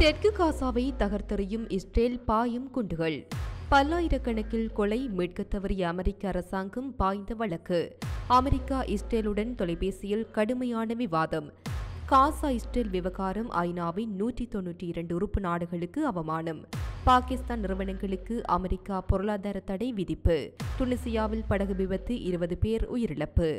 தெற்கு காசாவை தகர்த்தெறியும் இஸ்ரேல் பாயும் குண்டுகள். பல்லாயிரக்கணக்கில் கொலை மீட்கத் தவறிய அமெரிக்க அரசாங்கம் பாய்ந்த வழக்கு. அமெரிக்கா இஸ்ரேலுடன் தொலைபேசியில் கடுமையான விவாதம். காசா இஸ்ரேல் விவகாரம் ஐநாவின் 192 உறுப்பு நாடுகளுக்கு அவமானம். பாகிஸ்தான் நிறுவனங்களுக்கு அமெரிக்கா பொருளாதார தடை விதிப்பு. துனிசியாவில் படகு விபத்து 20 பேர் உயிரிழப்பு.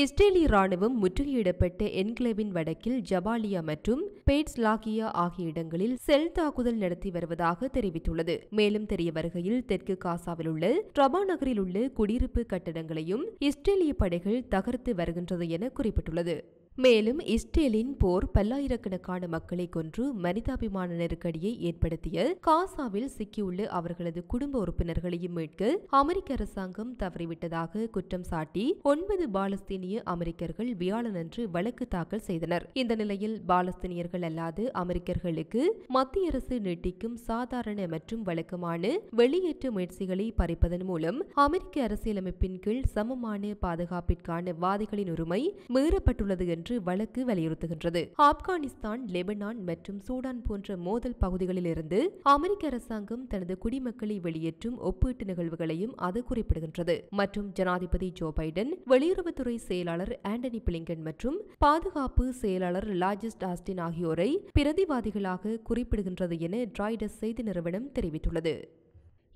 இஸ்ரேலிய ராணுவம் முற்றுகையிடப்பட்ட என்கிளேவின் வடக்கில் ஜபாலியா மற்றும் பேட்ஸ்லாகியா ஆகிய இடங்களில் செல் தாக்குதல் நடத்தி வருவதாக தெரிவித்துள்ளது. மேலும் தெரிய வருகையில் தெற்கு காசாவில் உள்ள ரபா நகரில் உள்ள குடியிருப்பு கட்டடங்களையும் இஸ்ரேலிய படைகள் தகர்த்து வருகின்றது என குறிப்பிட்டுள்ளது. மேலும் இஸ்ரேலின் போர் பல்லாயிரக்கணக்கான மக்களை கொன்று மனிதாபிமான நெருக்கடியை ஏற்படுத்திய காசாவில் சிக்கியுள்ள அவர்களது குடும்ப உறுப்பினர்களையும் மீட்க அமெரிக்க அரசாங்கம் தவறிவிட்டதாக குற்றம் சாட்டி 9 பாலஸ்தீனிய அமெரிக்கர்கள் வியாழனன்று வழக்கு தாக்கல் செய்தனர். இந்த நிலையில் பாலஸ்தீனியர்கள் அல்லாத அமெரிக்கர்களுக்கு மத்திய அரசு நீட்டிக்கும் சாதாரண மற்றும் வழக்கமான வெளியேற்ற முயற்சிகளை பறிப்பதன் மூலம் அமெரிக்க அரசியலமைப்பின் கீழ் சமமான பாதுகாப்பிற்கான வாதிகளின் உரிமை மீறப்பட்டுள்ளது என்று வழக்கு வலியுறுத்துகின்றது. ஆப்கானிஸ்தான், லெபனான் மற்றும் சூடான் போன்ற மோதல் பகுதிகளில் இருந்து அமெரிக்க அரசாங்கம் தனது குடிமக்களை வெளியேற்றும் ஒப்பீட்டு நிகழ்வுகளையும் அது குறிப்பிடுகின்றது. மற்றும் ஜனாதிபதி ஜோ பைடன், வெளியுறவுத்துறை செயலாளர் ஆண்டனி பிளிங்கன் மற்றும் பாதுகாப்பு செயலாளர் லாஜிஸ்ட் ஆஸ்டின் ஆகியோரை பிரதிவாதிகளாக குறிப்பிடுகின்றது என ராய்டர்ஸ் செய்தி நிறுவனம் தெரிவித்துள்ளது.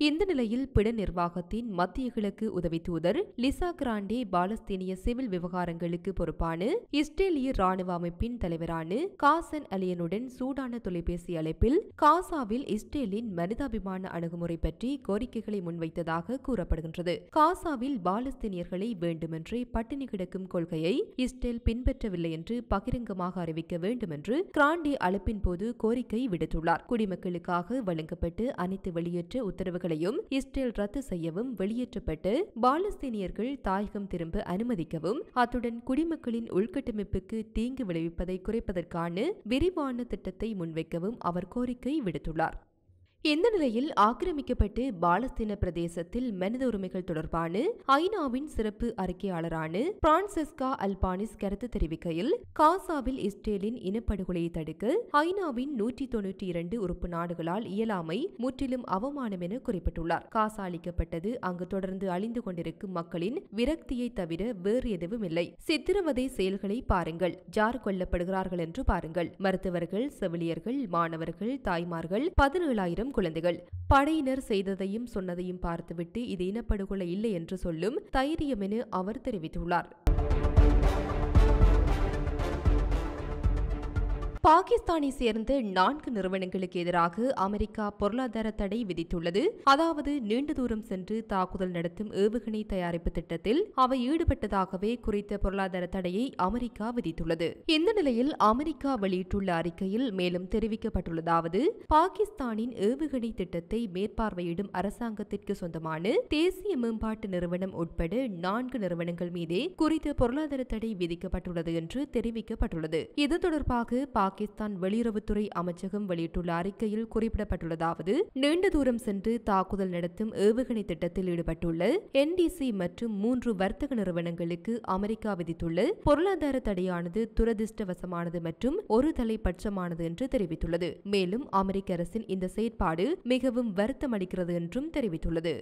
இந்த நிலையில் பிட நிர்வாகத்தின் மத்திய கிழக்கு உதவி தூதர் லிசா கிராண்டே பாலஸ்தீனிய சிவில் விவகாரங்களுக்கு பொறுப்பான இஸ்ரேலிய ராணுவ அமைப்பின் தலைவரான காசன் அலியனுடன் சூடான தொலைபேசி அழைப்பில் காசாவில் இஸ்ரேலின் மனிதாபிமான அணுகுமுறை பற்றி கோரிக்கைகளை முன்வைத்ததாக கூறப்படுகின்றது. காசாவில் பாலஸ்தீனியர்களை வேண்டுமென்றே பட்டினி கிடக்கும் கொள்கையை இஸ்ரேல் பின்பற்றவில்லை என்று பகிரங்கமாக அறிவிக்க வேண்டும் என்று கிராண்டே அழைப்பின் போது கோரிக்கை விடுத்துள்ளார். குடிமக்களுக்காக வழங்கப்பட்டு அனைத்து வெளியேற்ற உத்தரவுகள் இஸ்ரேல் ரத்து செய்யவும், வெளியேற்றப்பட்டு பாலஸ்தீனியர்கள் தாயகம் திரும்ப அனுமதிக்கவும், அத்துடன் குடிமக்களின் உள்கட்டமைப்புக்கு தீங்கு விளைவிப்பதை குறைப்பதற்கான விரிவான திட்டத்தை முன்வைக்கவும் அவர் கோரிக்கை விடுத்துள்ளார். இந்த நிலையில் ஆக்கிரமிக்கப்பட்டு பாலஸ்தீன பிரதேசத்தில் மனித உரிமைகள் தொடர்பான ஐநாவின் சிறப்பு அறிக்கையாளரான பிரான்செஸ்கா அல்பானிஸ் கருத்து தெரிவிக்கையில், காசாவில் இஸ்ரேலின் இனப்படுகொலையை தடுக்க ஐநாவின் 192 உறுப்பு நாடுகளால் இயலாமை முற்றிலும் அவமானம் என குறிப்பிட்டுள்ளார். காசா அளிக்கப்பட்டது அங்கு தொடர்ந்து அழிந்து கொண்டிருக்கும் மக்களின் விரக்தியை தவிர வேறு எதுவும் இல்லை. சித்திரவதை செயல்களை பாருங்கள், யார் கொல்லப்படுகிறார்கள் என்று பாருங்கள். மருத்துவர்கள், செவிலியர்கள், மாணவர்கள், தாய்மார்கள், 17,000 குழந்தைகள். படையினர் செய்ததையும் சொன்னதையும் பார்த்துவிட்டு இது இனப்படுகொலை இல்லை என்று சொல்லும் தைரியம் என அவர் தெரிவித்துள்ளார். பாகிஸ்தானை சேர்ந்த 4 நிறுவனங்களுக்கு எதிராக அமெரிக்கா பொருளாதார தடை விதித்துள்ளது. அதாவது நீண்ட தூரம் சென்று தாக்குதல் நடத்தும் ஏவுகணை தயாரிப்பு திட்டத்தில் அவை ஈடுபட்டதாகவே குறித்த பொருளாதார தடையை அமெரிக்கா விதித்துள்ளது. இந்த நிலையில் அமெரிக்கா வெளியிட்டுள்ள அறிக்கையில் மேலும் தெரிவிக்கப்பட்டுள்ளதாவது, பாகிஸ்தானின் ஏவுகணை திட்டத்தை மேற்பார்வையிடும் அரசாங்கத்திற்கு சொந்தமான தேசிய மேம்பாட்டு நிறுவனம் உட்பட 4 நிறுவனங்கள் மீதே குறித்த பொருளாதார தடை விதிக்கப்பட்டுள்ளது என்று தெரிவிக்கப்பட்டுள்ளது. இது தொடர்பாக பாகிஸ்தான் வெளியுறவுத்துறை அமைச்சகம் வெளியிட்டுள்ள அறிக்கையில் குறிப்பிடப்பட்டுள்ளதாவது, நீண்ட தூரம் சென்று தாக்குதல் நடத்தும் ஏவுகணை திட்டத்தில் ஈடுபட்டுள்ள NDC மற்றும் 3 வர்த்தக நிறுவனங்களுக்கு அமெரிக்கா விதித்துள்ள பொருளாதார தடையானது துரதிர்ஷ்டவசமானது மற்றும் ஒரு தலைப்பட்சமானது என்று தெரிவித்துள்ளது. மேலும் அமெரிக்க அரசின் இந்த செயற்பாடு மிகவும் வருத்தமளிக்கிறது என்றும் தெரிவித்துள்ளது.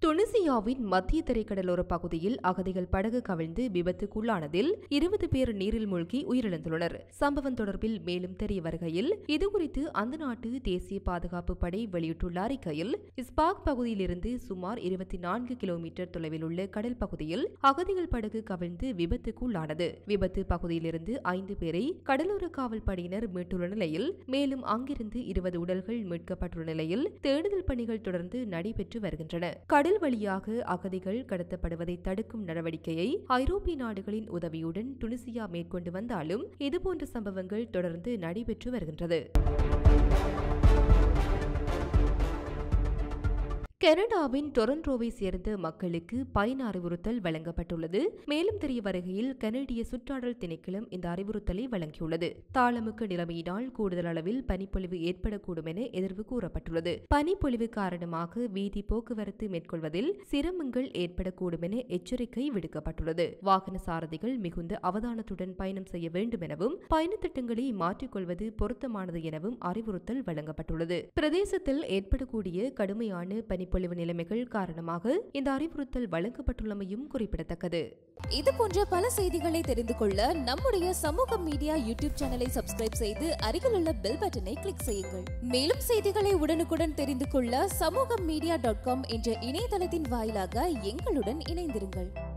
துனிசியாவின் மத்திய திரைக்கடலோர பகுதியில் அகதிகள் படகு கவிழ்ந்து விபத்துக்குள்ளானதில் 20 பேர் நீரில் மூழ்கி உயிரிழந்துள்ளனர். சம்பவம் தொடர்பில் மேலும் தெரிய வருகையில், இதுகுறித்து அந்த நாட்டு தேசிய பாதுகாப்பு படை வெளியிட்டுள்ள அறிக்கையில், இஸ்பாக் பகுதியிலிருந்து சுமார் 24 கிலோமீட்டர் தொலைவில் உள்ள கடல் பகுதியில் அகதிகள் படகு கவிழ்ந்து விபத்துக்குள்ளானது. விபத்து பகுதியிலிருந்து 5 பேரை கடலோர காவல் படையினர் மீட்டுள்ள நிலையில், மேலும் அங்கிருந்து 20 உடல்கள் மீட்கப்பட்டுள்ள நிலையில் தேடுதல் பணிகள் தொடர்ந்து நடைபெற்று வருகின்றன. கடல் வழியாக அகதிகள் கடத்தப்படுவதை தடுக்கும் நடவடிக்கையை ஐரோப்பிய நாடுகளின் உதவியுடன் துனிசியா மேற்கொண்டு வந்தாலும் இதுபோன்ற சம்பவங்கள் தொடர்ந்து நடைபெற்று வருகின்றது. கனடாவின் டொரண்டோவை சேர்ந்த மக்களுக்கு பயண அறிவுறுத்தல் வழங்கப்பட்டுள்ளது. மேலும் தெரிய வருகையில் கனடிய சுற்றாடல் திணைக்களம் இந்த அறிவுறுத்தலை வழங்கியுள்ளது. தாளமுக்க நிலைமையினால் கூடுதல் அளவில் பனிப்பொழிவு ஏற்படக்கூடும் என எதிர்வு கூறப்பட்டுள்ளது. பனிப்பொழிவு காரணமாக வீதி போக்குவரத்து மேற்கொள்வதில் சிரமங்கள் ஏற்படக்கூடும் என எச்சரிக்கை விடுக்கப்பட்டுள்ளது. வாகன சாரதிகள் மிகுந்த அவதானத்துடன் பயணம் செய்ய வேண்டும் எனவும் பயண திட்டங்களை மாற்றிக்கொள்வது பொருத்தமானது எனவும் அறிவுறுத்தல் வழங்கப்பட்டுள்ளது. பிரதேசத்தில் ஏற்படக்கூடிய கடுமையான பனிப்பொழிவு நிலைமைகள் காரணமாக இந்த அறிவுறுத்தல் வழங்கப்பட்டுள்ளமையும் குறிப்பிடத்தக்கது. இது போன்ற பல செய்திகளை தெரிந்து கொள்ள நம்முடைய சமூக மீடியா யூடியூப் சேனலை சப்ஸ்கிரைப் செய்து அருகிலுள்ள பெல் பட்டனை கிளிக் செய்யுங்கள். மேலும் செய்திகளை உடனுக்குடன் தெரிந்து கொள்ள சமூகமீடியா.com என்ற இணையதளத்தின் வாயிலாக எங்களுடன் இணைந்திருங்கள்.